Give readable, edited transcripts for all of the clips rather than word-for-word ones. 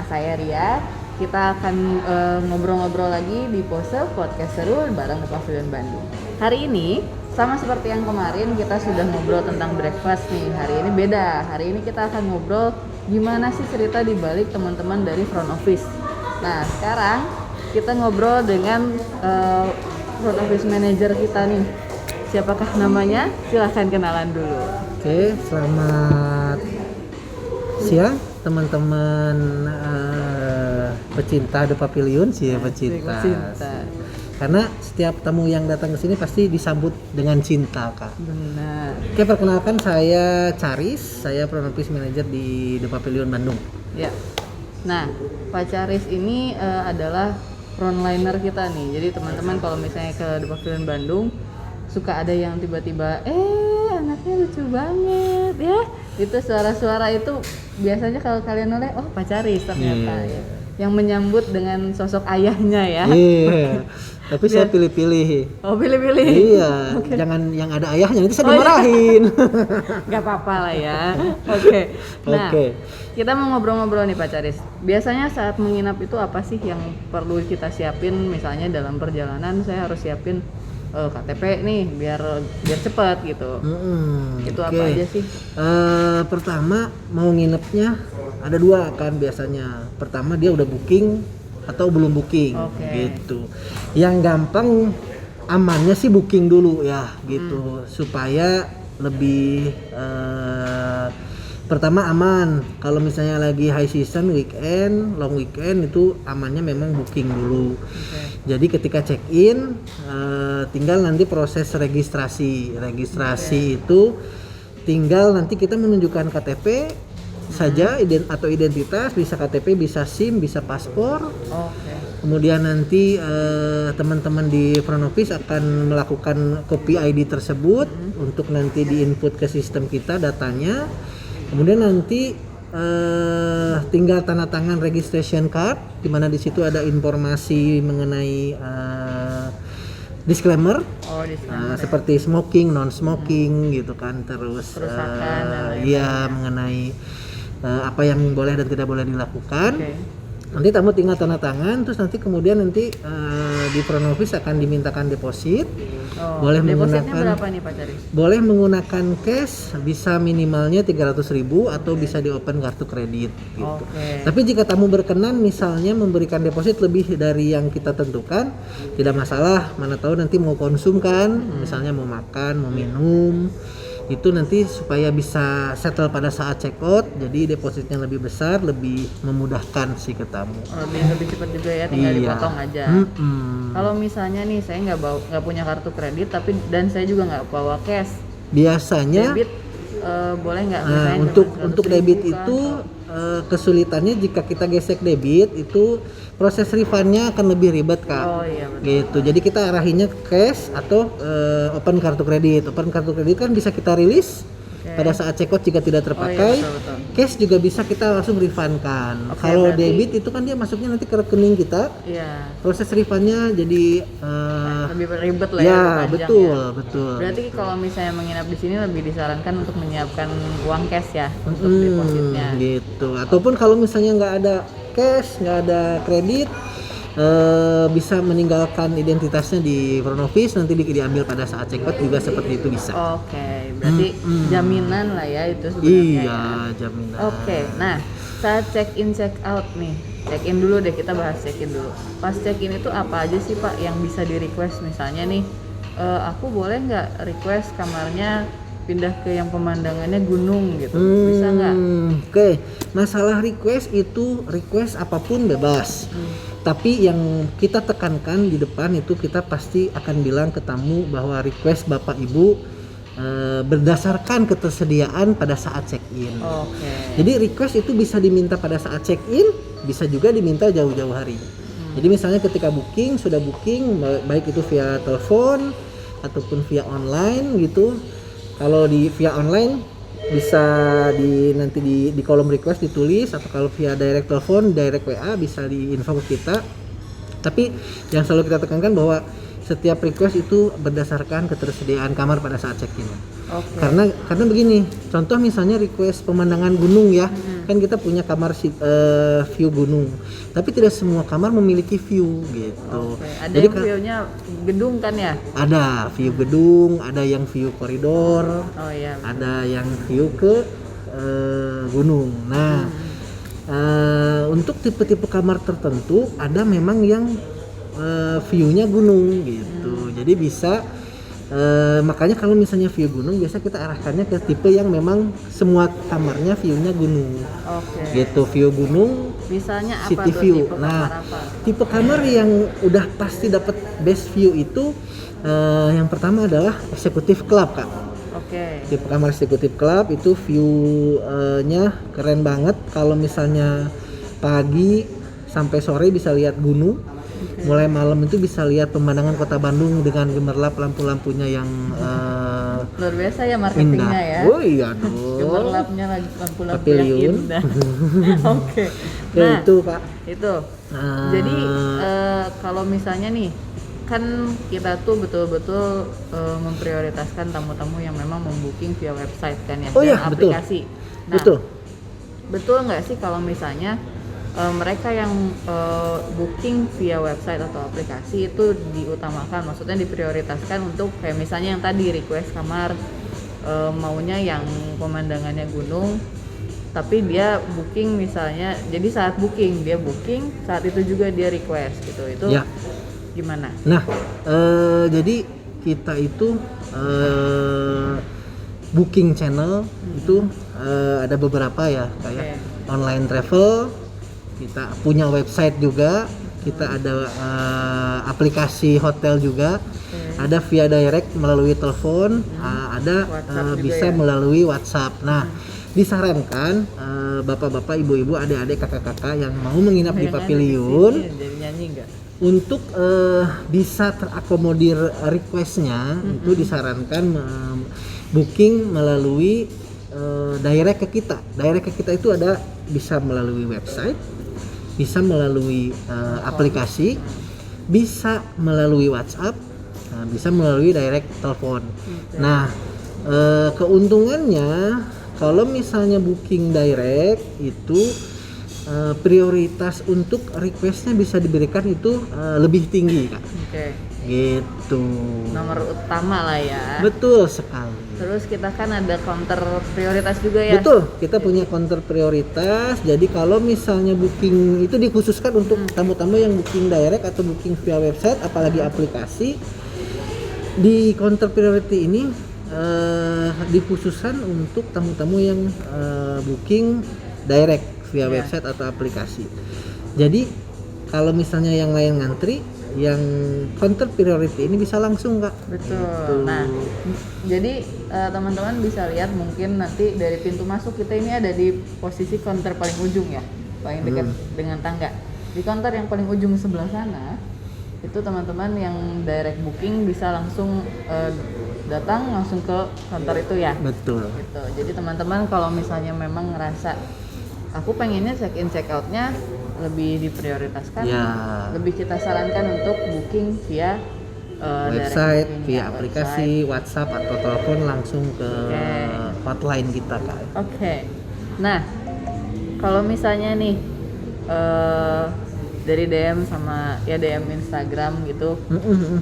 saya Ria. Kita akan ngobrol-ngobrol lagi di Pose Podcast Seru bareng The Pavilion Bandung. Hari ini, sama seperti yang kemarin, kita sudah ngobrol tentang breakfast nih. Hari ini beda. Hari ini kita akan ngobrol gimana sih cerita di balik teman-teman dari front office. Nah, sekarang kita ngobrol dengan front office manager kita nih. Siapakah namanya? Silahkan kenalan dulu. Oke, selamat siang teman-teman pecinta The Pavilion sih ya, pecinta. Karena setiap tamu yang datang ke sini pasti disambut dengan cinta, Kak. Benar. Oke, perkenalkan saya Charis, saya front office manager di The Pavilion Bandung. Ya. Nah, Pak Charis ini adalah frontliner kita nih. Jadi teman-teman kalau misalnya ke The Pavilion Bandung suka ada yang tiba-tiba anaknya lucu banget ya. Itu suara-suara itu biasanya kalau kalian oleh Pak Charis ternyata ya. Yang menyambut dengan sosok ayahnya ya. Iya. Tapi saya pilih-pilih. Oh, pilih-pilih. Iya, Okay. Jangan yang ada ayahnya, nanti saya dimarahin. Gak apa-apa lah ya. Oke. Nah, Oke. kita mau ngobrol-ngobrol nih Pak Charis. Biasanya saat menginap itu apa sih yang perlu kita siapin? Misalnya dalam perjalanan saya harus siapin KTP nih biar cepat gitu. Itu apa aja sih? Pertama mau nginepnya ada dua kan biasanya. Pertama dia udah booking atau belum booking, gitu. Yang gampang amannya sih booking dulu ya, gitu. Supaya lebih pertama aman. Kalau misalnya lagi high season, weekend, long weekend itu amannya memang booking dulu. Jadi ketika check in tinggal nanti proses registrasi itu tinggal nanti kita menunjukkan KTP saja atau identitas, bisa KTP, bisa SIM, bisa paspor. Kemudian nanti teman-teman di front office akan melakukan copy ID tersebut untuk nanti diinput ke sistem kita datanya. Kemudian nanti tinggal tanda tangan registration card, di mana di situ ada informasi mengenai disclaimer, seperti smoking, non smoking gitu kan, terus mengenai apa yang boleh dan tidak boleh dilakukan. Nanti tamu tinggal tanda tangan, terus nanti kemudian di front office akan dimintakan deposit. Boleh depositnya menggunakan berapa nih Pak Charis? Boleh menggunakan cash, bisa minimalnya 300.000 atau bisa di open kartu kredit gitu. Tapi jika tamu berkenan misalnya memberikan deposit lebih dari yang kita tentukan, tidak masalah. Mana tahu nanti mau konsum kan, misalnya mau makan, mau minum. Itu nanti supaya bisa settle pada saat check out, jadi depositnya lebih besar, lebih memudahkan sih ke tamu. Lebih cepat juga ya, tinggal dipotong aja. Kalau misalnya nih saya nggak punya kartu kredit dan saya juga nggak bawa cash, biasanya debit boleh nggak? Untuk debit itu kesulitannya jika kita gesek debit itu proses refundnya akan lebih ribet, Kak. Gitu. Jadi kita arahinnya cash atau open kartu kredit. Open kartu kredit kan bisa kita rilis pada saat check out jika tidak terpakai. Betul. Cash juga bisa kita langsung refundkan. Kalau debit itu kan dia masuknya nanti ke rekening kita. Proses refundnya jadi lebih ribet lah ya. Betul. Berarti kalau misalnya menginap di sini lebih disarankan untuk menyiapkan uang cash ya untuk depositnya. Gitu. Ataupun kalau misalnya nggak ada cash, nggak ada kredit, bisa meninggalkan identitasnya di front office, nanti diambil pada saat check out juga seperti itu bisa. Berarti jaminan lah ya itu sebenarnya. Iya, jaminan. Nah saat check in check out nih, check in dulu deh, kita bahas check in dulu. Pas check in itu apa aja sih Pak yang bisa di request? Misalnya nih, aku boleh nggak request kamarnya pindah ke yang pemandangannya gunung gitu, bisa nggak? Masalah request apapun bebas. Tapi yang kita tekankan di depan itu kita pasti akan bilang ke tamu bahwa request Bapak Ibu berdasarkan ketersediaan pada saat check-in. Jadi request itu bisa diminta pada saat check-in, bisa juga diminta jauh-jauh hari. Jadi misalnya ketika sudah booking, baik itu via telepon ataupun via online gitu. Kalau via online bisa nanti di kolom request ditulis, atau kalau via direct telepon, direct WA bisa diinfo ke kita. Tapi yang selalu kita tekankan bahwa setiap request itu berdasarkan ketersediaan kamar pada saat check-in. Karena begini, contoh misalnya request pemandangan gunung ya. kan kita punya kamar view gunung, tapi tidak semua kamar memiliki view gitu. Oke. Ada Jadi yang view-nya gedung kan ya? ada view gedung, ada yang view koridor, Oh iya. ada yang view ke gunung. Nah, untuk tipe-tipe kamar tertentu ada memang yang view-nya gunung gitu. Jadi bisa makanya kalau misalnya view gunung biasa kita arahkannya ke tipe yang memang semua kamarnya view-nya gunung. Oke. Gitu, view gunung, Misalnya apa city tuh view. tipe Nah, kamar apa? tipe kamar yang udah pasti dapat best view itu yang pertama adalah executive club, Kak. Oke. Tipe kamar executive club itu view-nya keren banget. Kalau misalnya pagi sampai sore bisa lihat gunung. Mulai malam itu bisa lihat pemandangan kota Bandung dengan gemerlap lampu-lampunya yang Luar biasa ya indah. marketingnya ya. Oh iya dong. Gemerlapnya lagi lampu-lampu yang Pavilion. indah. Oke. Ya, Nah, itu Kak. itu. Nah, Jadi kalau misalnya nih kan kita tuh betul-betul memprioritaskan tamu-tamu yang memang membooking via website kan ya, Oh dan iya, betul. aplikasi. Nah, betul. betul nggak sih kalau misalnya mereka yang booking via website atau aplikasi itu diutamakan, maksudnya diprioritaskan untuk kayak misalnya yang tadi request kamar maunya yang pemandangannya gunung, tapi dia booking misalnya, jadi saat booking dia booking, saat itu juga dia request gitu, itu Ya. gimana? Nah, jadi kita itu booking channel itu ada beberapa ya, kayak online travel, kita punya website juga, kita ada aplikasi hotel juga, ada via direct melalui telepon, ada WhatsApp juga bisa ya? melalui WhatsApp. Nah, disarankan bapak-bapak, ibu-ibu, adik-adik, kakak-kakak yang mau menginap di Yang pavilion nyanyi di sini, jadi nyanyi nggak? untuk bisa terakomodir requestnya, itu disarankan booking melalui direct ke kita. Direct ke kita itu ada bisa melalui website, bisa melalui aplikasi, bisa melalui WhatsApp, bisa melalui direct telepon. Nah, keuntungannya kalau misalnya booking direct itu prioritas untuk requestnya bisa diberikan itu lebih tinggi, Kak. Oke. Gitu. Nomor utama lah ya. Betul sekali. Terus kita kan ada counter prioritas juga ya. Betul, kita punya counter prioritas. Jadi kalau misalnya booking itu dikhususkan untuk tamu-tamu yang booking direct atau booking via website, apalagi aplikasi. Di counter priority ini dikhususkan untuk tamu-tamu yang booking direct via website atau aplikasi. Jadi kalau misalnya yang lain ngantri, yang counter priority ini bisa langsung, Kak. Betul. Gitu. Nah, jadi teman-teman bisa lihat mungkin nanti dari pintu masuk kita ini ada di posisi counter paling ujung ya, paling dekat dengan tangga. Di counter yang paling ujung sebelah sana, itu teman-teman yang direct booking bisa langsung datang langsung ke counter itu ya. Betul. Gitu. Jadi teman-teman kalau misalnya memang ngerasa aku pengennya check in check outnya lebih diprioritaskan, Ya. lebih kita sarankan untuk booking via Website, direct booking, via ya, aplikasi, WhatsApp atau telepon langsung ke hotline kita, Kak. Oke. Nah, kalau misalnya nih dari DM sama ya DM Instagram gitu,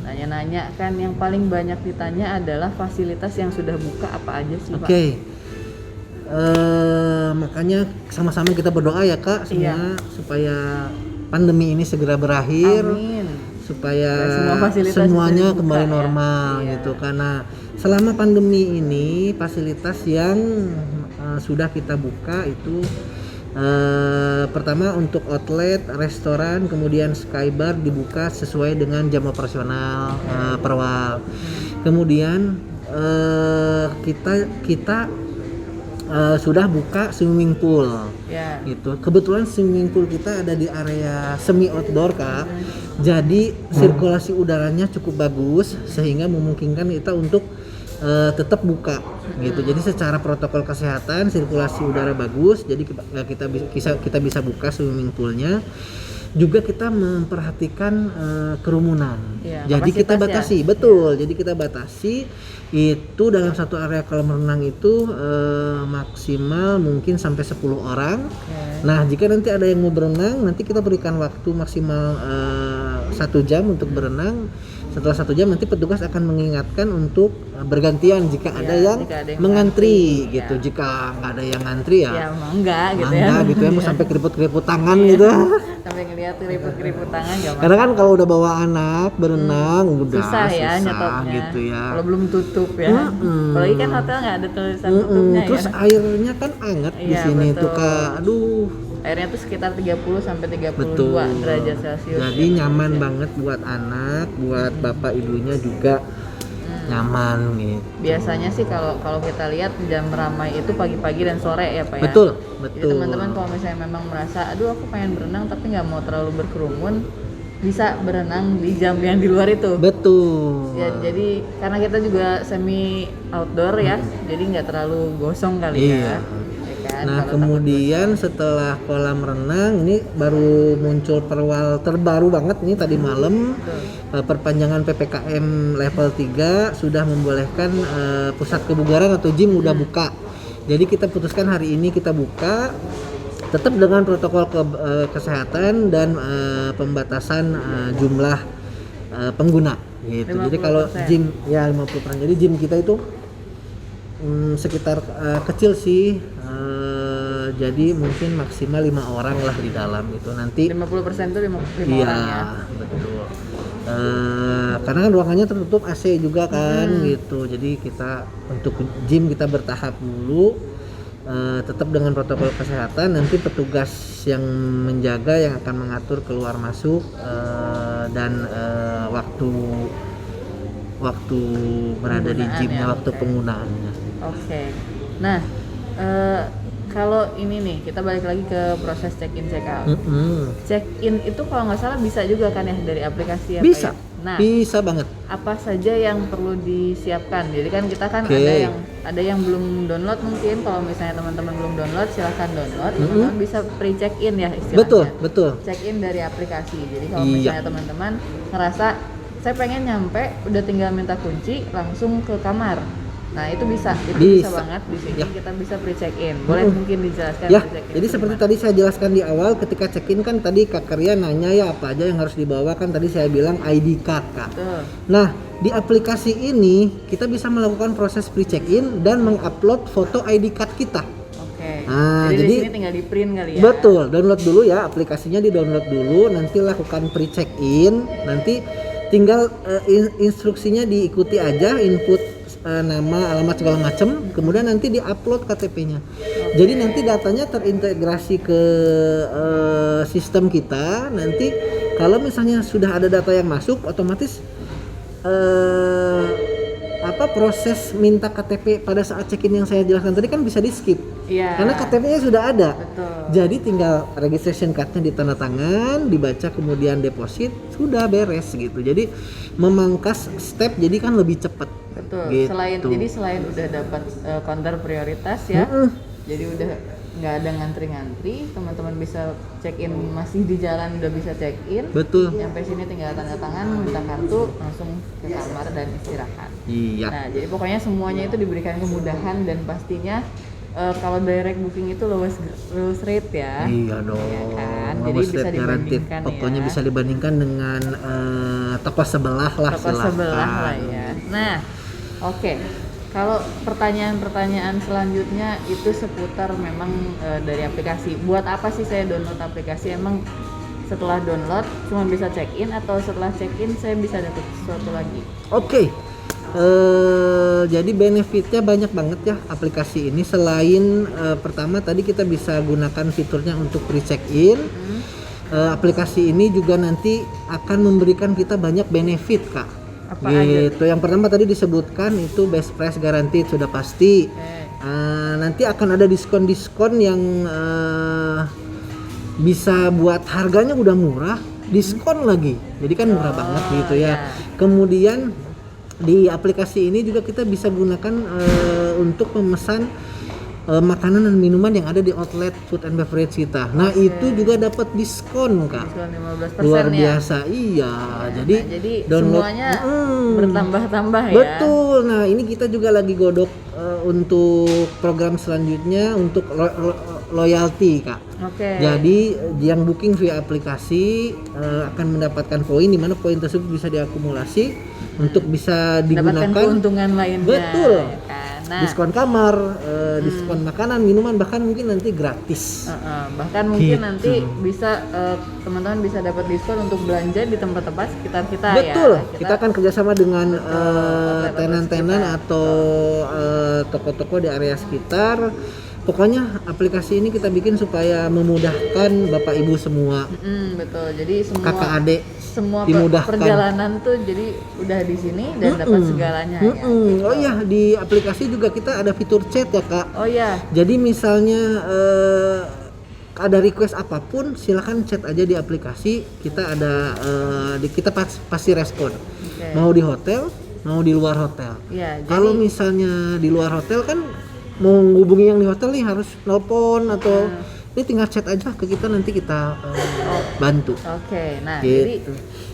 nanya-nanya kan yang paling banyak ditanya adalah fasilitas yang sudah buka apa aja sih, Pak? Oke. Makanya sama-sama kita berdoa ya, Kak, semua supaya pandemi ini segera berakhir. Amin. Supaya Semua fasilitas semuanya bisa dibuka, kembali ya. normal gitu, karena selama pandemi ini fasilitas yang sudah kita buka itu pertama untuk outlet, restoran, kemudian skybar dibuka sesuai dengan jam operasional per wall. Kemudian kita sudah buka swimming pool. Ya. Gitu. Kebetulan swimming pool kita ada di area semi outdoor, Kak. Jadi sirkulasi udaranya cukup bagus sehingga memungkinkan kita untuk tetap buka gitu. Jadi secara protokol kesehatan sirkulasi udara bagus, jadi kita bisa buka swimming poolnya. juga kita memperhatikan kerumunan. Iya, Jadi kita kapasitas batasi, ya. betul. Jadi kita batasi itu dalam satu area kolam renang itu maksimal mungkin sampai 10 orang. Oke. Nah, jika nanti ada yang mau berenang, nanti kita berikan waktu maksimal 1 jam untuk berenang. Setelah 1 jam nanti petugas akan mengingatkan untuk bergantian jika ada yang jika ada yang mengantri ngantri, gitu. ya. Jika nggak ada yang ngantri Ya enggak gitu ya. enggak gitu ya, mau sampai keriput-keriput tangan gitu. Sampai ngeliat keriput-keriput tangan enggak Karena kan kalau udah bawa anak berenang udah susah ya nyetopnya gitu ya. kalau belum tutup ya. Apalagi kan hotel nggak ada tulisan tutupnya ya. Terus airnya kan anget di Iya, sini betul. tuh Kak. Aduh, Airnya tuh sekitar 30 sampai 32 betul. derajat Celcius. Jadi ya. nyaman banget buat anak, buat bapak ibunya juga nyaman gitu. Biasanya sih kalau kita lihat jam ramai itu pagi-pagi dan sore ya Pak ya. Betul, Jadi betul. teman-teman kalau misalnya memang merasa aduh aku pengen berenang tapi nggak mau terlalu berkerumun, bisa berenang di jam yang di luar itu. Betul. Ya, jadi karena kita juga semi outdoor ya, jadi nggak terlalu gosong kali Iya. ya kan? Nah, Kalau kemudian setelah kolam renang ini baru muncul perwal terbaru banget nih tadi malam. Perpanjangan PPKM level 3 sudah membolehkan pusat kebugaran atau gym udah buka. Jadi kita putuskan hari ini kita buka tetap dengan protokol kesehatan dan pembatasan jumlah pengguna gitu. Jadi kalau 50%. gym ya 50%. Jadi gym kita itu sekitar kecil sih. Jadi mungkin maksimal 5 orang lah di dalam itu nanti. 50% itu 5 Iya, orang ya. betul. Karena kan ruangannya tertutup AC juga kan gitu. Jadi kita untuk gym kita bertahap dulu, tetap dengan protokol kesehatan. Nanti petugas yang menjaga yang akan mengatur keluar masuk dan waktu berada di Penggunaan gymnya, ya, waktu oke. penggunaannya. Oke. Nah, kalau ini nih kita balik lagi ke proses check in check out. Check in itu kalau nggak salah bisa juga kan ya dari aplikasi ya Pak Bisa, ya? Nah, bisa banget. apa saja yang perlu disiapkan? Jadi kan kita kan Oke. ada yang belum download, mungkin kalau misalnya teman-teman belum download silahkan download. Teman-teman bisa pre check in ya istilahnya. Betul, betul. Check in dari aplikasi. Jadi kalau Iya. misalnya teman-teman ngerasa saya pengen nyampe udah tinggal minta kunci langsung ke kamar. Nah, itu bisa Bisa. banget di sini Ya. kita bisa pre check in. Boleh mungkin dijelaskan Ya, pre check in. jadi seperti tadi saya jelaskan di awal ketika check-in kan tadi Kak Karya nanya ya apa aja yang harus dibawa, kan tadi saya bilang ID card Kak. Betul. Nah, di aplikasi ini kita bisa melakukan proses pre-check-in dan mengupload foto ID card kita. Oke. Nah, jadi di jadi- sini tinggal di print kali ya. Betul, download dulu ya aplikasinya, di-download dulu, nanti lakukan pre-check-in, nanti tinggal instruksinya diikuti aja, input nama, alamat segala macam, kemudian nanti di-upload KTP-nya. Jadi nanti datanya terintegrasi ke sistem kita. Nanti kalau misalnya sudah ada data yang masuk, otomatis proses minta KTP pada saat check-in yang saya jelaskan tadi kan bisa di-skip. Iya. Karena KTP-nya sudah ada. Betul. Jadi tinggal registration card-nya ditandatangan, dibaca, kemudian deposit, sudah beres gitu. Jadi memangkas step, jadi kan lebih cepat. Betul. Gitu. Selain udah dapat counter prioritas ya. Jadi udah nggak ada ngantri-ngantri, teman-teman bisa check in, masih di jalan udah bisa check in. Betul. Nyampe sini tinggal tanda tangan, minta kartu, langsung ke kamar dan istirahat. Iya. Nah, jadi pokoknya semuanya itu diberikan kemudahan dan pastinya kalau direct booking itu lowest rate ya. Iya dong. Iya kan? Jadi Lowest bisa rate guaranteed. dibandingkan Pokoknya ya. bisa dibandingkan dengan toko sebelah lah. Toko sebelah lah ya. Nah, oke. Kalau pertanyaan-pertanyaan selanjutnya itu seputar memang dari aplikasi. Buat apa sih saya download aplikasi? Emang setelah download cuma bisa check in atau setelah check in saya bisa dapat sesuatu lagi? Oke. Jadi benefitnya banyak banget ya aplikasi ini. Selain pertama tadi kita bisa gunakan fiturnya untuk pre-check in. Aplikasi ini juga nanti akan memberikan kita banyak benefit Kak. Apa aja Gitu. Yang pertama tadi disebutkan itu best price guaranteed, sudah pasti. Oke. Nanti akan ada diskon-diskon yang bisa buat harganya udah murah, diskon lagi. Jadi kan murah banget gitu ya. ya. Kemudian di aplikasi ini juga kita bisa gunakan untuk memesan makanan dan minuman yang ada di outlet food and beverage kita. Nah, itu juga dapat diskon, Kak. Diskon 15% Luar ya. biasa. Iya. Jadi semuanya bertambah-tambah ya. Betul. Nah, ini kita juga lagi godok untuk program selanjutnya untuk loyalty, Kak. Oke. Jadi yang booking via aplikasi akan mendapatkan poin, di mana poin tersebut bisa diakumulasi untuk bisa digunakan. Dapatkan keuntungan lainnya. Betul. Ya kan? Nah, diskon kamar, diskon makanan, minuman, bahkan mungkin nanti gratis. Bahkan mungkin Gitu. nanti bisa teman-teman bisa dapat diskon untuk belanja di tempat-tempat sekitar kita. Betul. Ya. Kita akan kerjasama dengan tenan-tenan sekitar. atau toko-toko di area sekitar. Pokoknya aplikasi ini kita bikin supaya memudahkan Bapak Ibu semua, Betul. Jadi semua kakak adik semua dimudahkan. perjalanan tuh jadi udah di sini dan dapat segalanya ya. Oh iya, di aplikasi juga kita ada fitur chat ya, Kak. Oh ya. Jadi misalnya ada request apapun, silakan chat aja di aplikasi. Kita ada kita pasti respon. Oke. Mau di hotel, mau di luar hotel. Ya, Kalau misalnya di luar hotel kan mau hubungi yang di hotel nih harus nelpon atau ini tinggal chat aja ke kita, nanti kita bantu. Oke, nah Gitu. jadi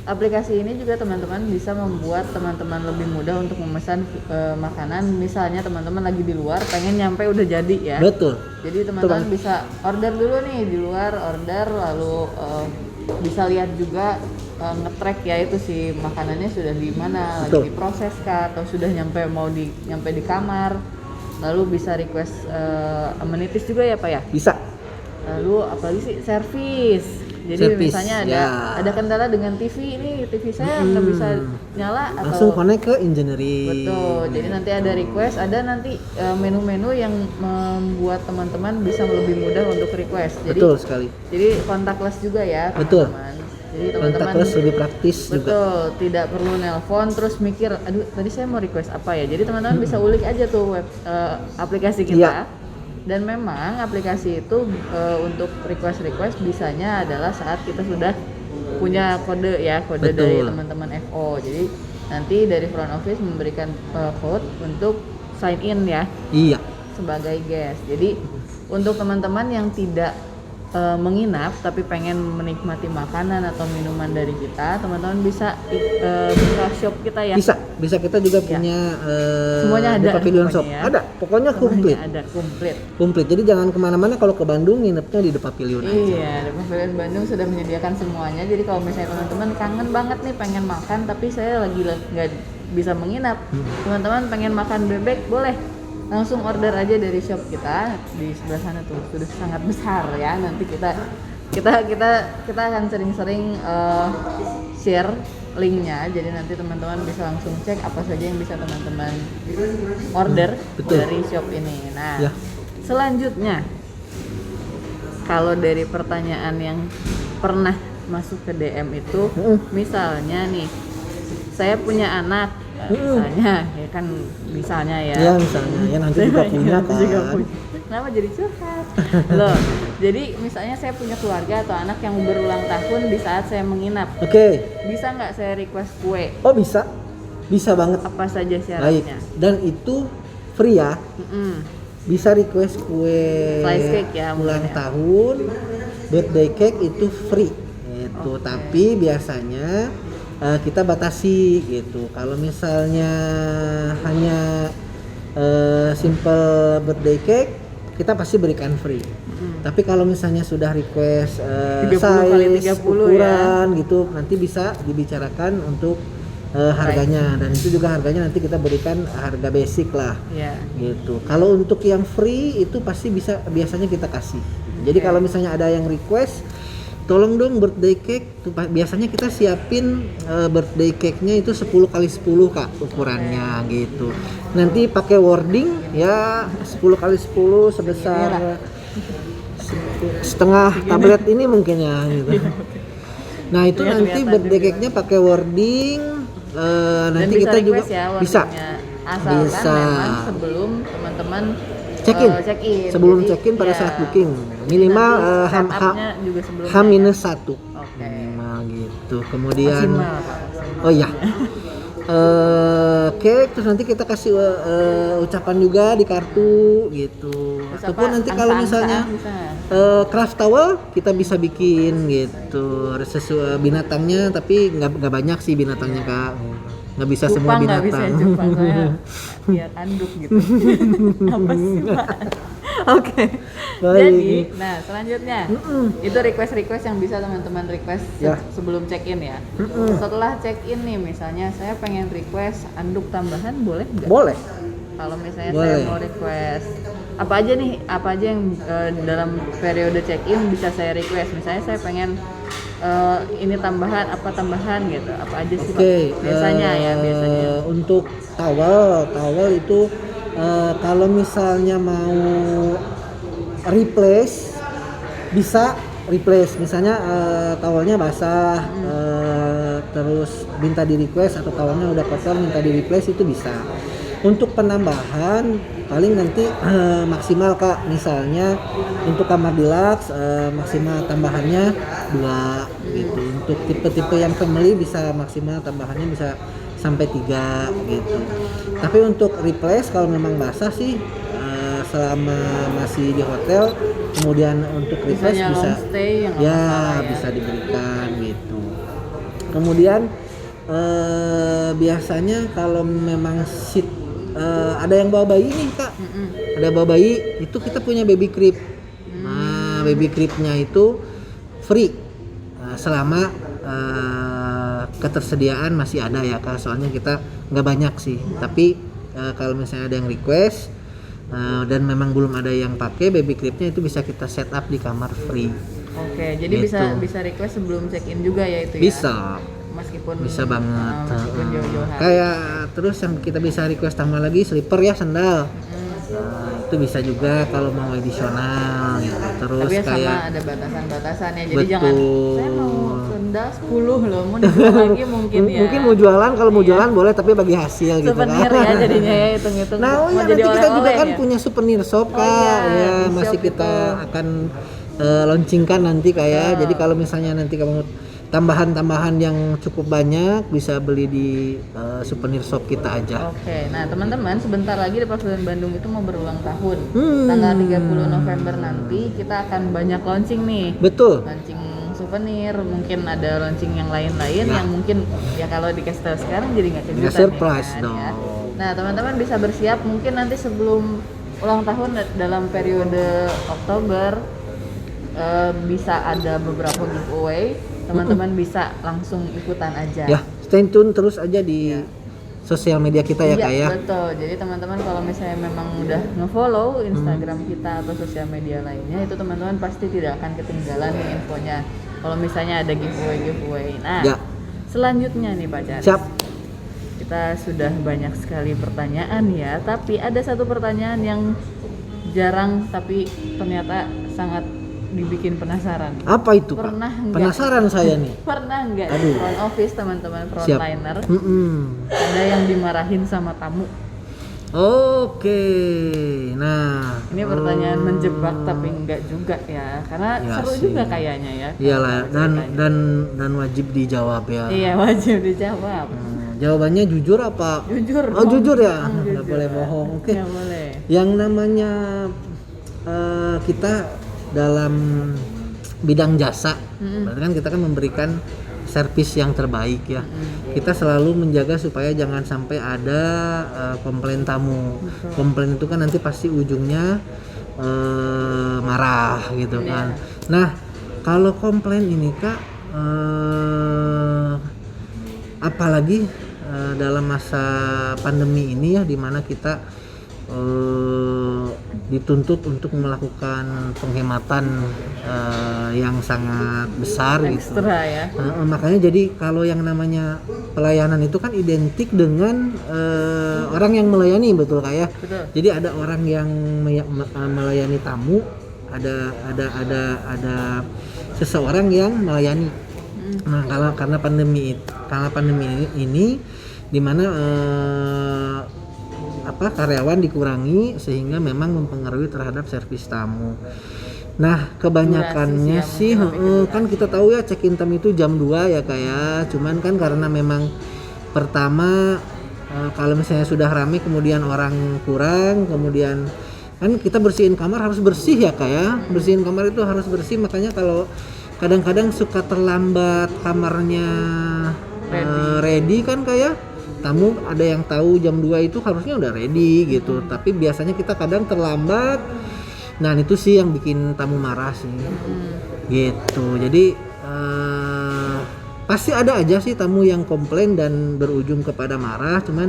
aplikasi ini juga teman-teman bisa membuat teman-teman lebih mudah untuk memesan makanan. Misalnya teman-teman lagi di luar pengen nyampe udah jadi ya. Betul. Jadi teman-teman bisa order dulu nih di luar, order lalu bisa lihat juga nge-track ya itu si makanannya sudah di mana, lagi diproses kah atau sudah nyampe nyampe di kamar. Lalu bisa request amenities juga ya Pak ya? Bisa. Lalu apalagi sih servis. Jadi misalnya ada kendala dengan TV, ini TV saya nggak bisa nyala atau langsung connect ke engineering. Betul. Jadi nanti ada request, ada nanti menu-menu yang membuat teman-teman bisa lebih mudah untuk request. Jadi, Betul sekali. Jadi contactless juga ya, Betul. teman-teman. Jadi teman-teman Contactless lebih praktis juga. Betul, tidak perlu nelpon terus mikir, aduh tadi saya mau request apa ya. Jadi teman-teman bisa ulik aja tuh aplikasi kita. Iya. Dan memang aplikasi itu untuk request bisanya adalah saat kita sudah punya kode ya, kode dari teman-teman FO. Jadi nanti dari front office memberikan code untuk sign in ya. Iya. Sebagai guest. Jadi untuk teman-teman yang tidak menginap tapi pengen menikmati makanan atau minuman dari kita, teman-teman bisa buka shop kita ya. Bisa kita juga punya semuanya ada di Pavilion Shop. ya. Ada, pokoknya komplit. Ada Komplit. Jadi jangan kemana-mana, kalau ke Bandung nginepnya di The Pavilion aja. Iya, The Pavilion Bandung sudah menyediakan semuanya. Jadi kalau misalnya teman-teman kangen banget nih pengen makan tapi saya lagi nggak bisa menginap, teman-teman pengen makan bebek, boleh langsung order aja dari shop kita di sebelah sana tuh, sudah sangat besar ya. Nanti kita akan sering-sering share linknya, jadi nanti teman-teman bisa langsung cek apa saja yang bisa teman-teman order dari shop ini. Nah, selanjutnya kalau dari pertanyaan yang pernah masuk ke DM itu, misalnya nih saya punya anak, misalnya ya kan, misalnya ya misalnya ya nanti juga punya kan. Kenapa jadi curhat loh? Jadi misalnya saya punya keluarga atau anak yang berulang tahun di saat saya menginap. Oke. Bisa nggak saya request kue? Oh bisa banget. Apa saja syaratnya? Baik. Dan itu free ya. Bisa request kue slice cake ya, ulang tahun, birthday cake itu free gitu. Tapi biasanya kita batasi gitu. Kalau misalnya hanya simple birthday cake, kita pasti berikan free. Tapi kalau misalnya sudah request 30 kali 30 ukuran gitu, nanti bisa dibicarakan untuk harganya, dan itu juga harganya nanti kita berikan harga basic lah. Gitu. Kalau untuk yang free itu pasti biasanya kita kasih. Jadi kalau misalnya ada yang request, tolong dong birthday cake tuh, biasanya kita siapin birthday cake-nya itu 10 kali 10 Kak ukurannya gitu. Nanti pakai wording ya 10 kali 10 sebesar setengah tablet ini mungkin ya gitu. Nah itu nanti birthday cake-nya pakai wording, nanti kita juga ya, bisa. Asalkan memang sebelum teman-teman check-in. Sebelum Jadi, check-in pada saat booking minimal H-1 minimal gitu. Kemudian maksimal. oh iya cake, terus nanti kita kasih ucapan juga di kartu gitu. Terus Ataupun apa, nanti kalau misalnya angsa-angsaan bisa nggak? craft towel kita bisa bikin gitu. Sesuai binatangnya, tapi nggak banyak sih binatangnya Kak. Nggak bisa semua Cupang nggak bisa binatang. cupang soalnya biar anduk gitu. Apa sih Pak? Oke. Baik. Jadi, nah selanjutnya itu request yang bisa teman-teman request Ya. sebelum check in ya. Setelah check in nih, misalnya saya pengen request anduk tambahan, boleh nggak? Boleh. Kalau misalnya Boleh. saya mau request apa aja nih, apa aja yang dalam periode check in bisa saya request. Misalnya saya pengen ini tambahan, apa tambahan gitu, apa aja sih Pak? Oke, Biasanya biasanya. untuk towel itu kalau misalnya mau replace bisa replace, misalnya towelnya basah terus minta di request, atau towelnya udah kotor minta di replace, itu bisa. Untuk penambahan paling nanti maksimal Kak, misalnya untuk kamar deluxe maksimal tambahannya 2 gitu. Untuk tipe-tipe yang family bisa maksimal tambahannya bisa sampai 3 gitu. Tapi untuk replace kalau memang basah sih selama masih di hotel, kemudian untuk replace Misalnya bisa long stay yang nggak ya masalah bisa diberikan gitu. Kemudian biasanya kalau memang ada yang bawa bayi nih Kak, ada bawa bayi, itu kita punya baby crib. Nah, baby cribnya itu free selama ketersediaan masih ada ya Kak, soalnya kita nggak banyak sih. Tapi kalau misalnya ada yang request dan memang belum ada yang pakai, baby cribnya itu bisa kita set up di kamar free. Oke, jadi Gitu. bisa request sebelum check in juga ya itu ya. Bisa. Meskipun Bisa banget. meskipun jauh-jauhan. Kayak terus yang kita bisa request tambah lagi slipper ya, sandal. Nah, itu bisa juga kalau mau edisional gitu. Terus Tapi ya kayak sama ada batasan-batasannya. Jadi betul. jangan saya mau sendal 10 loh, mau dijual lagi mungkin ya. Mungkin mau jualan, kalau mau jualan boleh tapi bagi hasil gitu kan. Souvenir ya jadinya ya, hitung-hitung. Nah, mau nanti jadi kita juga oleh-oleh kan ya? punya souvenir shop Oh Kak. iya, Ya, di masih shop kita itu. akan launchingkan nanti kayak. Jadi kalau misalnya nanti kamu tambahan-tambahan yang cukup banyak bisa beli di souvenir shop kita aja. Oke, nah teman-teman sebentar lagi di Pavilion Bandung itu mau berulang tahun. Hmm. Tanggal 30 November nanti kita akan banyak launching nih. Betul. Launching souvenir, mungkin ada launching yang lain-lain Ya. yang mungkin ya kalau dikasih tahu sekarang jadi nggak kejutan Nggak surprise ya kan, dong. ya. Nah teman-teman bisa bersiap mungkin nanti sebelum ulang tahun dalam periode Oktober bisa ada beberapa giveaway. Teman-teman bisa langsung ikutan aja. Ya, stay tune terus aja di sosial media kita ya Kak ya. Betul. Jadi teman-teman kalau misalnya memang udah nge-follow Instagram kita atau sosial media lainnya, itu teman-teman pasti tidak akan ketinggalan nih infonya. Kalau misalnya ada giveaway. Nah, Ya. selanjutnya nih Pak Charis. Siap. Kita sudah banyak sekali pertanyaan ya, tapi ada satu pertanyaan yang jarang tapi ternyata sangat dibikin penasaran. Apa itu Kak? Pernah nggak? Penasaran saya nih. Pernah nggak di Aduh. front office teman-teman Siap. frontliner ada yang dimarahin sama tamu? Oke. Nah, Ini pertanyaan menjebak tapi enggak juga ya, karena Ya seru sih. juga kayaknya ya. Iyalah, ceritanya. dan wajib dijawab ya. Iya wajib dijawab. Jawabannya jujur apa? Jujur. Oh, dong. jujur ya. Jujur. Nggak boleh bohong. Oke. Nggak boleh. Yang namanya kita dalam bidang jasa, berarti kan kita kan memberikan servis yang terbaik ya. Kita selalu menjaga supaya jangan sampai ada komplain tamu. Komplain itu kan nanti pasti ujungnya marah gitu kan. Nah, kalau komplain ini Kak, apalagi dalam masa pandemi ini ya, dimana kita dituntut untuk melakukan penghematan yang sangat besar gitu. Ekstra ya. Makanya jadi kalau yang namanya pelayanan itu kan identik dengan orang yang melayani, betul Kak ya? Betul. Jadi ada orang yang melayani tamu, ada seseorang yang melayani. Nah, karena pandemi ini di mana karyawan dikurangi sehingga memang mempengaruhi terhadap servis tamu. Nah, kebanyakannya sih kan kita tahu ya check-in time itu jam 2 ya kayak. Cuman kan karena memang pertama kalau misalnya sudah ramai kemudian orang kurang, kemudian kan kita bersihin kamar harus bersih ya Kak ya. Bersihin kamar itu harus bersih, makanya kalau kadang-kadang suka terlambat kamarnya ready kan kayak tamu ada yang tahu jam 2 itu harusnya udah ready gitu, tapi biasanya kita kadang terlambat. Nah itu sih yang bikin tamu marah sih gitu. Jadi pasti ada aja sih tamu yang komplain dan berujung kepada marah, cuman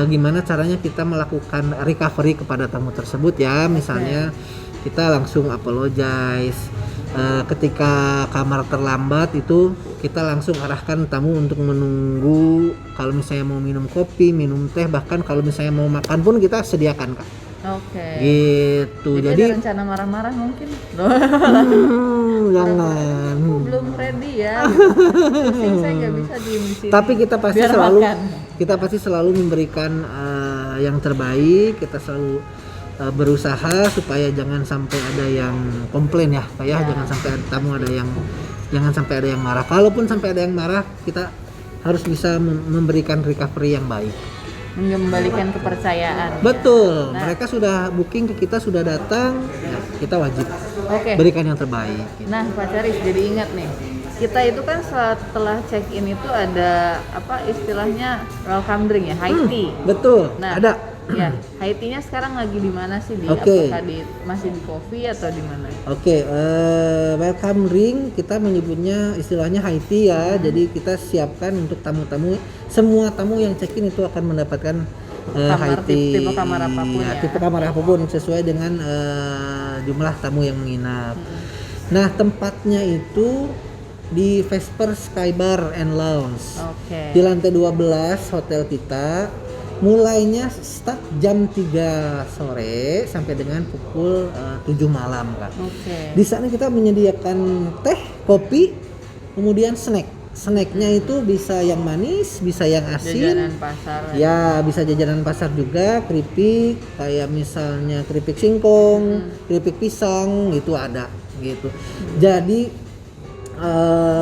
gimana caranya kita melakukan recovery kepada tamu tersebut ya. Misalnya kita langsung apologize. Ketika kamar terlambat itu kita langsung arahkan tamu untuk menunggu, kalau misalnya mau minum kopi, minum teh, bahkan kalau misalnya mau makan pun kita sediakan Kak. Oke. Gitu. Jadi ada rencana marah-marah mungkin. Jangan. Belum ready ya. Pusing, saya nggak bisa diem di sini. Tapi kita pasti Biar selalu makan. kita pasti selalu memberikan yang terbaik. Kita selalu berusaha supaya jangan sampai ada yang komplain ya, kayak jangan sampai tamu jangan sampai ada yang marah. Kalaupun sampai ada yang marah, kita harus bisa memberikan recovery yang baik. Mengembalikan kepercayaan. Betul. Nah, Mereka sudah booking ke kita, sudah datang, ya, kita wajib berikan yang terbaik. Nah, Pak Charis jadi ingat nih. Kita itu kan setelah check-in itu ada apa istilahnya welcome drink ya, high tea. Betul. Nah, ada. Ya, high tea-nya sekarang lagi di mana sih? Apakah masih di coffee atau di mana? Welcome drink kita menyebutnya istilahnya high tea ya. Jadi kita siapkan untuk tamu-tamu, semua tamu yang check-in itu akan mendapatkan high tea. Tipe kamar apapun ya. Tipe kamar apapun sesuai dengan jumlah tamu yang menginap. Nah, tempatnya itu di Vesper Sky Bar and Lounge. Di lantai 12 hotel kita. Mulainya start jam 3 sore sampai dengan pukul 7 malam Kak. Di sana kita menyediakan teh, kopi, kemudian snack. Snacknya itu bisa yang manis, bisa yang asin. Jajanan pasar. Ya, bisa jajanan pasar juga, keripik, kayak misalnya keripik singkong, keripik pisang, gitu ada gitu. Jadi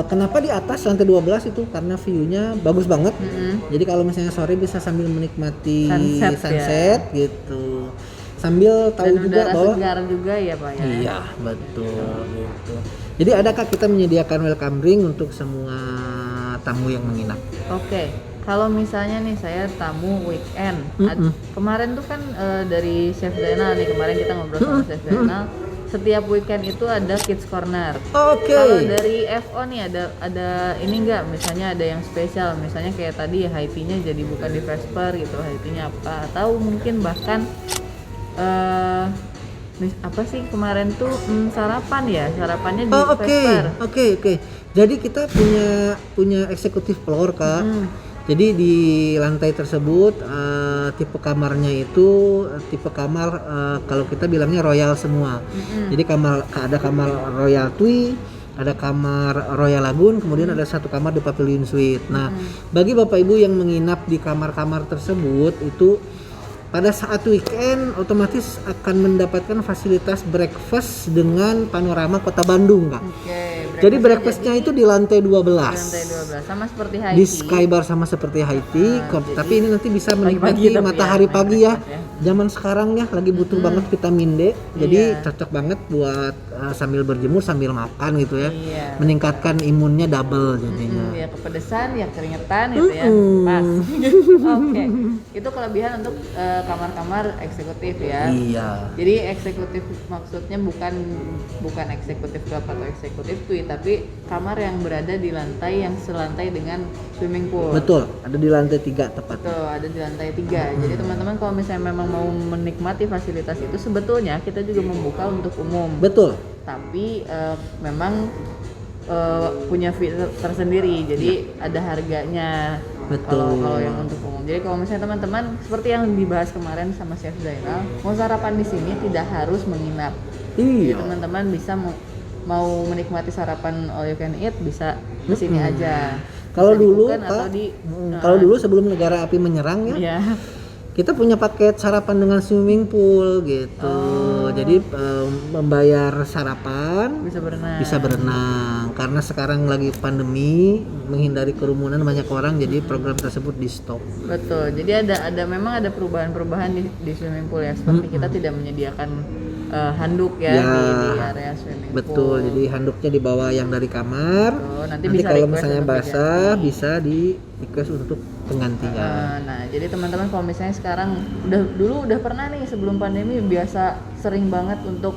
kenapa di atas lantai 12 itu karena view-nya bagus banget. Jadi kalau misalnya sore bisa sambil menikmati sunset gitu. Sambil tahu dan juga bahwa segar juga ya Pak ya. Iya, betul gitu. Jadi ada Kak, kita menyediakan welcome drink untuk semua tamu yang menginap. Kalau misalnya nih saya tamu weekend. Kemarin tuh kan dari Chef Zainal nih, kemarin kita ngobrol sama Chef Zainal. Setiap weekend itu ada kids corner. Kalau dari FO nih ada ini enggak, misalnya ada yang spesial, misalnya kayak tadi high tea-nya jadi bukan di Vesper gitu, high tea-nya apa, atau mungkin bahkan apa sih kemarin tuh sarapannya di Vesper. Oke. Jadi kita punya eksekutif floor Kak. Jadi di lantai tersebut tipe kamarnya itu tipe kamar kalau kita bilangnya royal semua. Jadi ada kamar Royal Tui, ada kamar Royal Lagoon, kemudian ada satu kamar di Pavilion Suite. Nah, bagi Bapak Ibu yang menginap di kamar-kamar tersebut itu pada saat weekend otomatis akan mendapatkan fasilitas breakfast dengan panorama Kota Bandung Kak. Jadi breakfastnya itu di lantai 12. Sama seperti high tea. Di Sky Bar sama seperti high tea, tapi ini nanti bisa menikmati matahari pagi ya. Zaman sekarang ya lagi butuh banget vitamin D. Jadi cocok banget buat sambil berjemur sambil makan gitu ya. Meningkatkan imunnya double jadinya. Ya kepedesan, ya keringetan gitu ya. Pas. Itu kelebihan untuk kamar-kamar eksekutif ya. Iya. Jadi eksekutif maksudnya bukan eksekutif club atau eksekutif suite, tapi kamar yang berada di lantai yang selantai dengan swimming pool. Betul, ada di lantai 3 tepat. Betul, ada di lantai 3. Jadi teman-teman kalau misalnya memang mau menikmati fasilitas itu, sebetulnya kita juga membuka untuk umum. Betul. Tapi memang punya fitur tersendiri, jadi ada harganya. Kalau yang untuk umum. Jadi kalau misalnya teman-teman seperti yang dibahas kemarin sama Chef Zainal, mau sarapan di sini tidak harus menginap. Jadi teman-teman bisa mau menikmati sarapan all you can eat bisa di sini aja. Kalau dulu Pak, kalau dulu sebelum negara api menyerang ya. Kita punya paket sarapan dengan swimming pool gitu. Jadi membayar sarapan bisa berenang. karena sekarang lagi pandemi, menghindari kerumunan banyak orang, jadi program tersebut di stop. Betul. Jadi memang ada perubahan-perubahan di swimming pool ya. Seperti kita tidak menyediakan handuk ya, di area swimming pool. Betul. Jadi handuknya dibawa yang dari kamar. Betul, nanti Nanti bisa kalau request misalnya untuk basah diganti. bisa di request untuk penggantian. Nah, jadi teman-teman kalau misalnya sekarang dulu udah pernah nih sebelum pandemi biasa sering banget untuk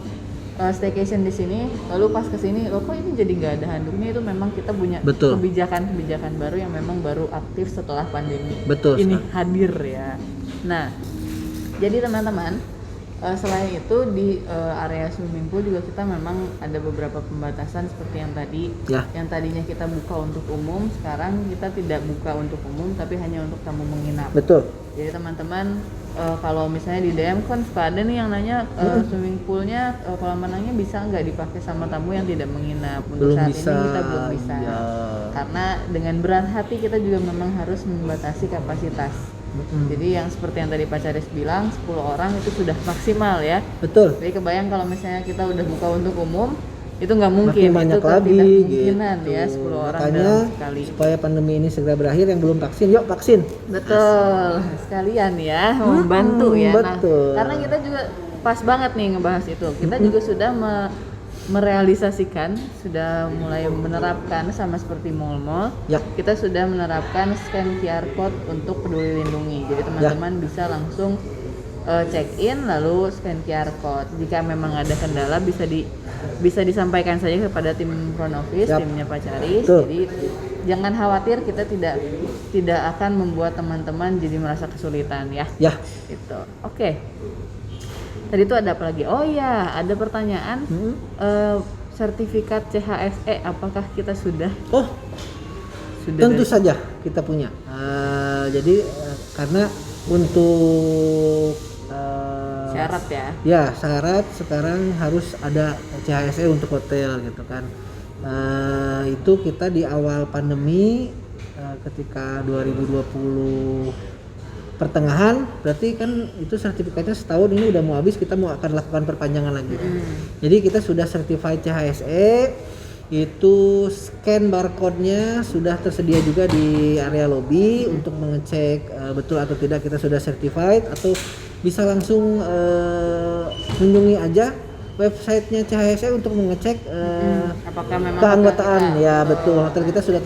staycation di sini, lalu pas kesini loh kok ini jadi nggak ada handuknya, itu memang kita punya Betul. kebijakan baru yang memang baru aktif setelah pandemi Betul ini sekali. hadir ya. Nah, jadi teman-teman selain itu di area swimming pool juga kita memang ada beberapa pembatasan seperti yang tadi, Ya. yang tadinya kita buka untuk umum, sekarang kita tidak buka untuk umum tapi hanya untuk tamu menginap. Betul. Jadi teman-teman kalau misalnya di DM kan suka ada nih yang nanya swimming poolnya kolam renangnya bisa nggak dipakai sama tamu yang tidak menginap. Untuk Belum saat bisa. ini kita belum bisa. Ya. Karena dengan berat hati kita juga memang harus membatasi kapasitas. Jadi yang seperti yang tadi Pak Charis bilang 10 orang itu sudah maksimal ya. Betul. Jadi kebayang kalau misalnya kita udah buka untuk umum itu nggak mungkin, Makin banyak itu lagi kemungkinan gitu. ya 10 orang Makanya dalam sekali. supaya pandemi ini segera berakhir, yang belum vaksin yuk vaksin. Betul, sekalian ya membantu ya. Nah, betul. karena kita juga pas banget nih ngebahas itu. Kita juga sudah merealisasikan, sudah mulai menerapkan sama seperti mall-mall. Ya. Kita sudah menerapkan scan QR code untuk Peduli Lindungi. Jadi teman-teman bisa langsung check in lalu scan QR code. Jika memang ada kendala bisa disampaikan saja kepada tim front office, Yap. timnya Pak Charis. Betul. Jadi jangan khawatir, kita tidak akan membuat teman-teman jadi merasa kesulitan ya. Ya. Itu. Oke. Tadi itu ada apa lagi? Oh ya, ada pertanyaan. Sertifikat CHSE apakah kita sudah Oh, tentu dari- saja kita punya. Jadi karena untuk syarat ya? ya syarat sekarang harus ada CHSE untuk hotel gitu kan. Itu kita di awal pandemi ketika 2020 pertengahan, berarti kan itu sertifikatnya setahun, ini udah mau habis, kita mau akan lakukan perpanjangan lagi. Jadi kita sudah certified CHSE, itu scan barcode-nya sudah tersedia juga di area lobby untuk mengecek betul atau tidak kita sudah certified, atau bisa langsung kunjungi aja websitenya CHSE untuk mengecek Apakah memang keanggotaan. hotel kita- Ya betul, hotel kita sudah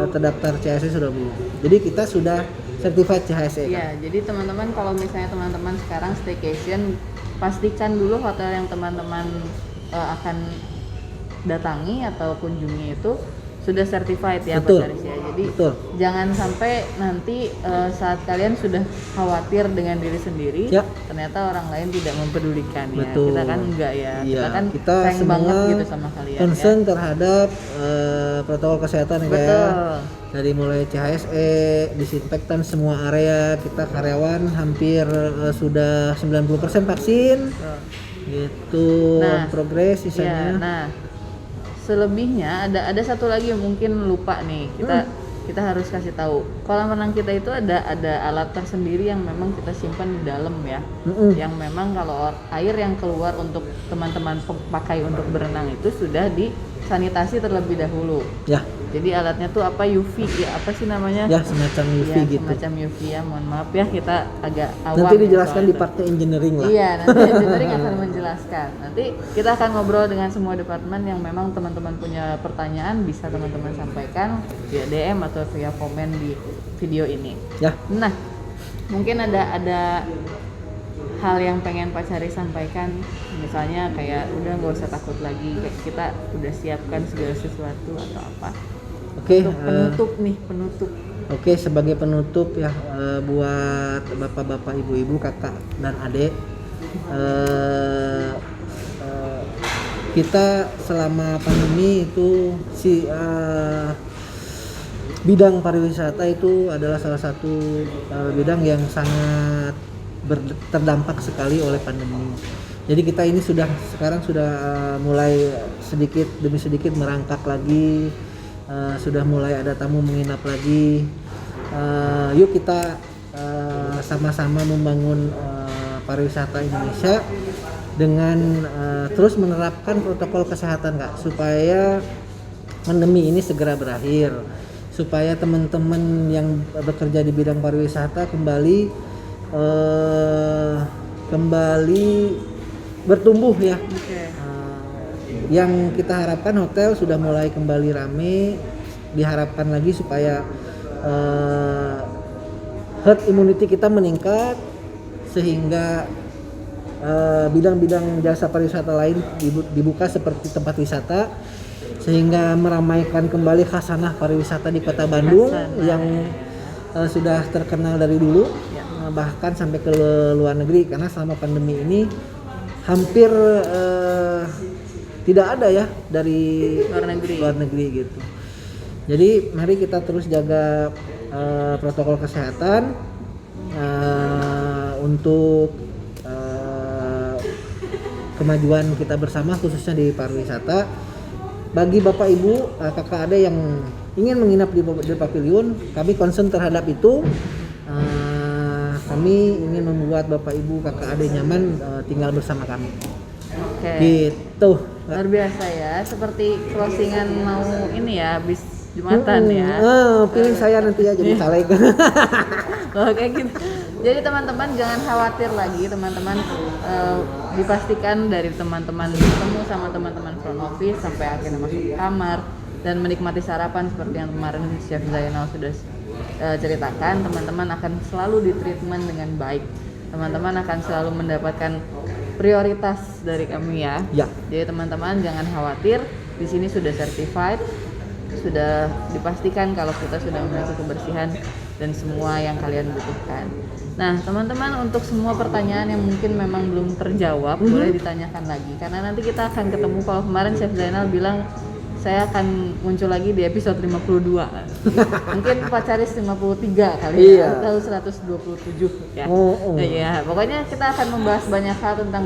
terdaftar CHSE sudah Bu. Jadi kita sudah certified CHSE. Ya, jadi teman-teman kalau misalnya teman-teman sekarang staycation, pastikan dulu hotel yang teman-teman akan datangi atau kunjungi itu sudah certified ya Betul. Pak Charis ya. Jadi Betul. jangan sampai nanti saat kalian sudah khawatir dengan diri sendiri, Ya. ternyata orang lain tidak mempedulikan ya. Betul. Kita kan enggak ya. Iya, Kita kan kita sayang semua banget gitu sama kalian concern ya. terhadap protokol kesehatan ya. Betul. Dari mulai CHSE, disinfektan semua area, kita karyawan hampir sudah 90% vaksin. Betul. Gitu, Nah, progres Ya, sisanya. nah selebihnya ada satu lagi yang mungkin lupa nih, kita harus kasih tahu. Kolam renang kita itu ada alat tersendiri yang memang kita simpan di dalam ya. Yang memang kalau air yang keluar untuk teman-teman pakai untuk berenang itu sudah disanitasi terlebih dahulu. Ya, Jadi alatnya tuh apa, UV ya, apa sih namanya? ya semacam UV Ya, gitu. semacam UV ya. Mohon maaf ya kita agak awam. Nanti ya dijelaskan soal di itu. partnya engineering lah. Iya, nanti engineering akan menjelaskan. Nanti kita akan ngobrol dengan semua departemen yang memang teman-teman punya pertanyaan, bisa teman-teman sampaikan via DM atau via komen di video ini. Ya, Nah, mungkin ada hal yang pengen Pak Charis sampaikan, misalnya kayak udah nggak usah takut lagi, kayak kita udah siapkan segala sesuatu atau apa. oke. Untuk penutup. Oke, sebagai penutup ya, buat bapak-bapak, ibu-ibu, kakak dan adik, kita selama pandemi itu bidang pariwisata itu adalah salah satu bidang yang sangat terdampak sekali oleh pandemi. Jadi kita ini sekarang sudah mulai sedikit demi sedikit merangkak lagi. Sudah mulai ada tamu menginap lagi. Yuk kita sama-sama membangun pariwisata Indonesia dengan terus menerapkan protokol kesehatan Kak, supaya pandemi ini segera berakhir, supaya teman-teman yang bekerja di bidang pariwisata kembali bertumbuh ya. Yang kita harapkan hotel sudah mulai kembali rame, diharapkan lagi supaya herd immunity kita meningkat sehingga bidang-bidang jasa pariwisata lain dibuka seperti tempat wisata, sehingga meramaikan kembali khasanah pariwisata di Kota Bandung yang sudah terkenal dari dulu, bahkan sampai ke luar negeri, karena selama pandemi ini hampir tidak ada ya dari luar negeri gitu. Jadi mari kita terus jaga protokol kesehatan untuk kemajuan kita bersama, khususnya di pariwisata. Bagi Bapak Ibu, kakak ada yang ingin menginap di pavilion, kami concern terhadap itu. Kami ingin membuat Bapak Ibu, kakak ada nyaman tinggal bersama kami. Oke. Gitu. Luar biasa ya, seperti closingan mau ini ya, habis Jumatan ya. Pilih saya nanti ya jadi caleg. Oke gitu. Jadi teman-teman jangan khawatir lagi, teman-teman dipastikan dari teman-teman ketemu sama teman-teman front office sampai akhirnya masuk kamar dan menikmati sarapan seperti yang kemarin Chef Zainal sudah ceritakan. Teman-teman akan selalu ditreatment dengan baik. Teman-teman akan selalu mendapatkan prioritas dari kami ya. Jadi teman-teman jangan khawatir, di sini sudah certified, sudah dipastikan kalau kita sudah memiliki kebersihan dan semua yang kalian butuhkan. Nah teman-teman, untuk semua pertanyaan yang mungkin memang belum terjawab boleh ditanyakan lagi, karena nanti kita akan ketemu. Kalau kemarin Chef Zainal bilang saya akan muncul lagi di episode 52 mungkin Pak Caris 53 kali ya, atau 127 ya. Ya pokoknya kita akan membahas banyak hal tentang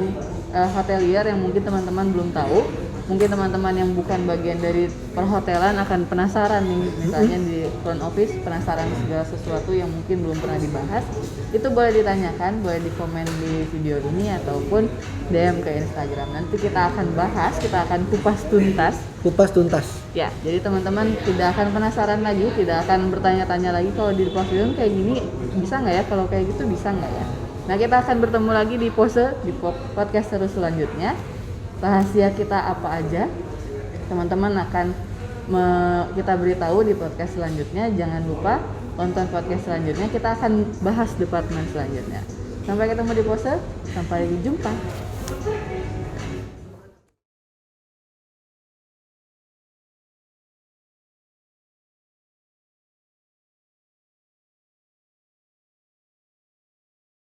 hotelier yang mungkin teman-teman belum tahu. Mungkin teman-teman yang bukan bagian dari perhotelan akan penasaran nih, misalnya di front office penasaran segala sesuatu yang mungkin belum pernah dibahas. Itu boleh ditanyakan, boleh di komen di video ini ataupun DM ke Instagram. Nanti kita akan bahas, kita akan kupas tuntas. Ya, jadi teman-teman tidak akan penasaran lagi, tidak akan bertanya-tanya lagi kalau di pavilion kayak gini bisa nggak ya, kalau kayak gitu bisa nggak ya. Nah kita akan bertemu lagi di pose di podcast seru selanjutnya. Rahasia kita apa aja, teman-teman akan kita beritahu di podcast selanjutnya. Jangan lupa tonton podcast selanjutnya, kita akan bahas departemen selanjutnya. Sampai ketemu di pose, sampai jumpa.